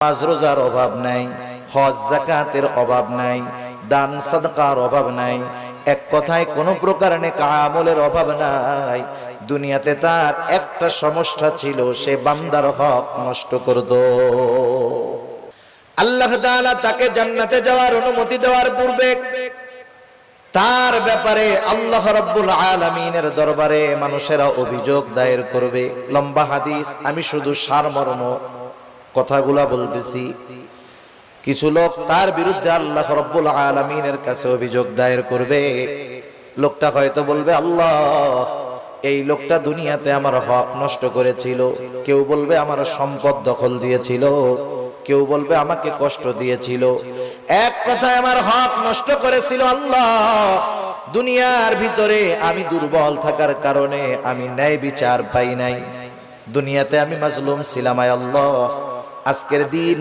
নামাজ রোজার অভাব নাই, হজ যাকাতের অভাব নাই, দান সাদকার অভাব নাই, এক কথায় কোনো প্রকার নেক আমলের অভাব নাই। দুনিয়াতে তার একটা সমস্যা ছিল, সে বান্দার হক নষ্ট করত। আল্লাহ তাআলা তাকে জান্নাতে যাওয়ার অনুমতি দেওয়ার পূর্বে তার ব্যাপারে আল্লাহ রাব্বুল আলামিনের দরবারে মানুষেরা অভিযোগ দায়ের করবে। লম্বা হাদিস, আমি শুধু সারমর্ম কথাগুলা বলতেছি। কিছু লোক তার বিরুদ্ধে আল্লাহ রাব্বুল আলামিনের কাছে অভিযোগ দায়ের করবে। লোকটা হয়তো বলবে, আল্লাহ, এই লোকটা দুনিয়াতে আমার হক নষ্ট করেছিল। কেউ বলবে আমার সম্পদ দখল দিয়েছিল, কেউ বলবে আমাকে কষ্ট দিয়েছিল। এক কথায় আমার হক নষ্ট করেছিল। আল্লাহ, দুনিয়ার ভিতরে আমি দুর্বল থাকার কারণে আমি ন্যায় বিচার পাই নাই। দুনিয়াতে আমি মাজলুম ছিলাম। আয় আল্লাহ, আজকের দিন